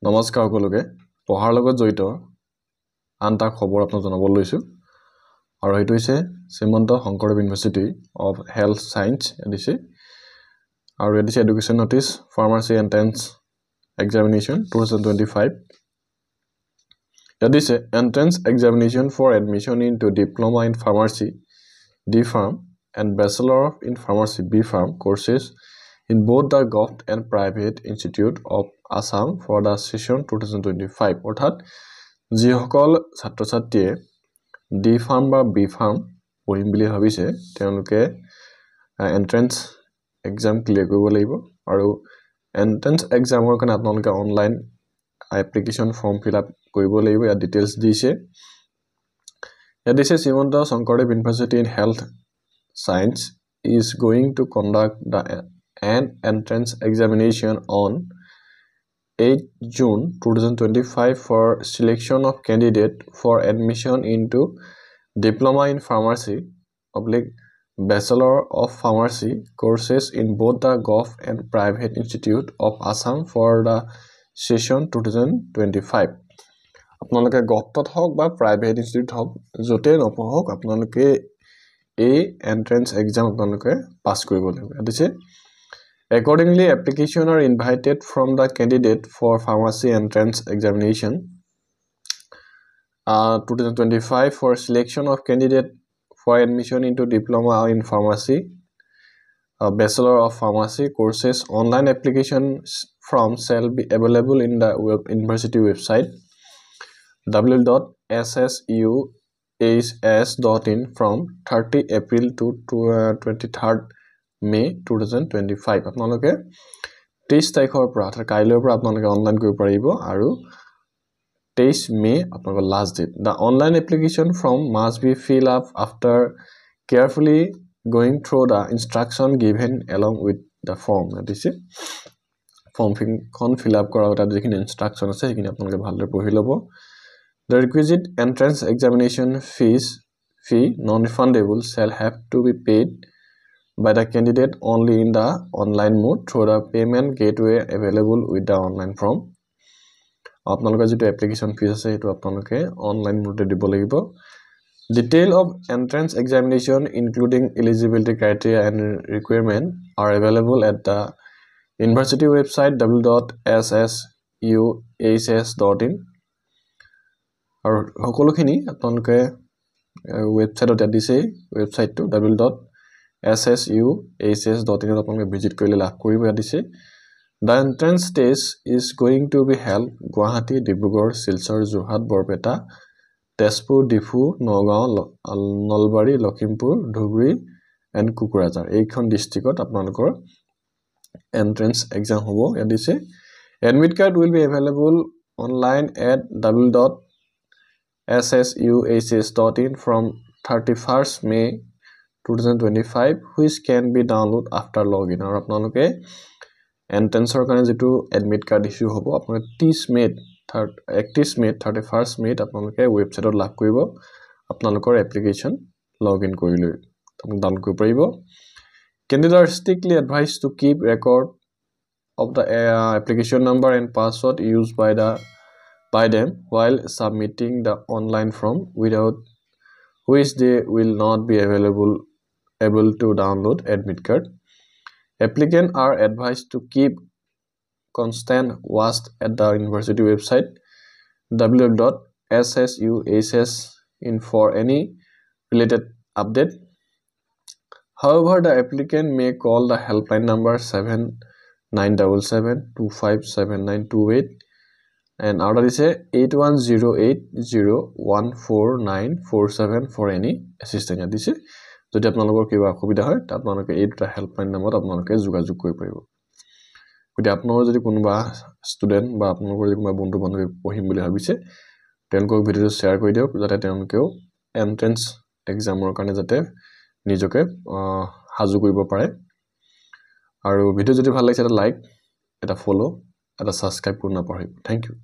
নমস্কাৰ সকলোকে পঢ়াৰ লগত জড়িত আনটা খবৰ আপোনাক জনাব লৈছো আৰু এইটো হৈছে Srimanta Sankardev university of health science ADC আৰু ADC education notice pharmacy entrance examination 2025 ADC entrance examination for admission into diploma in pharmacy D Pharm and Bachelor in Pharmacy B Pharm courses in both the government and private institute of Assam for the session 2025 অর্থাৎ যিসকল ছাত্ৰ-ছাত্ৰীয়ে D Pharm বা B Pharm পঢ়িম বুলি ভাবিছে তেওঁলোকে entrance exam clear কৰিব লাগিব আৰু এন্ট্ৰেন্স এক্সামৰ কাৰণে আপোনালোকে online application form fill up কৰিব লাগিব ইয়াত ডিটেইলছ দিছে This Srimanto Sankardev University in Health Science is going to conduct an entrance examination on 8 June 2025 for selection of candidate for admission into Diploma in Pharmacy / Bachelor of Pharmacy courses in both the Government and Private Institute of Assam for the session 2025. আপোনালোকে গভটত হক বা private institute হক জতে নপঢ়ক আপোনালোকে এই entrance exam আপোনালোকে pass কৰিব লাগিব দিছে accordingly application are invited from the candidate for pharmacy entrance examination 2025 for selection of candidate for admission into diploma in pharmacy bachelor of pharmacy courses online application forms shall be available in the university website www.ssus.in from 30 April to 23rd May 2025 আপোনালোকে 23 তাৰিখৰ পৰা কাইলৈৰ পৰা আপোনালোকে online কৰিব পাৰিব আৰু 23 May আপোনালোকৰ last date the online application form must be filled up after carefully going through the instruction given along with the form দিছে form খন fill up কৰা এটা যিখিনি ইনস্ট্ৰাকচন আছে সেইখিনি আপোনালোকে ভালদৰে পঢ়ি ল'ব The requisite entrance examination fee non-refundable shall have to be paid by the candidate only in the online mode through the payment gateway available with the online form. আপোনালোকৰ যেটো application fees আছে হেতু আপোনালোকে online mode দিব লাগিব Detail of entrance examination including eligibility criteria and requirement are available at the university website www.ssus.in আৰু সকলোখিনি আপোনালোকে ওয়েবসাইটত দিছে ওয়েবসাইটটো www.ssus.in আপোনালোকে ভিজিট কৰিলে লাভ কৰিব দিছে The entrance test is going to be held Guwahati, Dibrugarh, Silchar, Jorhat, Borpeta, Tezpur, Difu, Nagaon, Nalbari, Lakhimpur, Dhubri and Kukrajhar এইখন ডিস্ট্ৰিক্টত আপোনালোকৰ entrance exam হ'ব ইয়াত দিছে Admit card will be available online at www.ssus.in from 31st May 2025 which can be downloaded after login আৰু আপোনালোকে এন্ট্ৰেন্সৰ কাৰণে যেটো admit card issue হ'ব আপোনালোকে 31 মে 31st মে আপোনালোকে ওয়েবসাইটত লাভ কৰিব আপোনালোকৰ এপ্লিকেশন লগইন কৰিলে আপোনালোকে ডাউনলোড কৰিব পাৰিব Candidates are strictly advised to keep record of the application number and password used by them while submitting the online form without which they will not be able to download admit card. Applicants are advised to keep constant watch at the university website www.ssus.in for any related update. However, the applicant may call the helpline number 7977257928 and order is 8108014947 for any assistance দিছে যদি আপোনালোকৰ কিবা অসুবিধা হয় তা আপোনালোকে এই দুটা হেল্পলাইন নম্বৰত আপোনালোকে যোগাযোগ কৰিব পাৰিব যদি আপোনালোকৰ যদি কোনোবা ষ্টুডেন্ট বা আপোনালোকৰ যদি কোনোবা বন্ধু বান্ধৱী পঢ়িম বুলি ভাবিছে তেওঁলোকক ভিডিওটো শেয়াৰ কৰি দিয়ক যাতে তেওঁলোকেও এন্ট্ৰেন্স এক্সামৰ কাৰণে যাতে নিজকে হাজু কৰিব পাৰে আৰু ভিডিও যদি ভাল লাগিছে এটা লাইক এটা ফলো এটা সাবস্ক্ৰাইব কৰিব নাপাহৰিব Thank you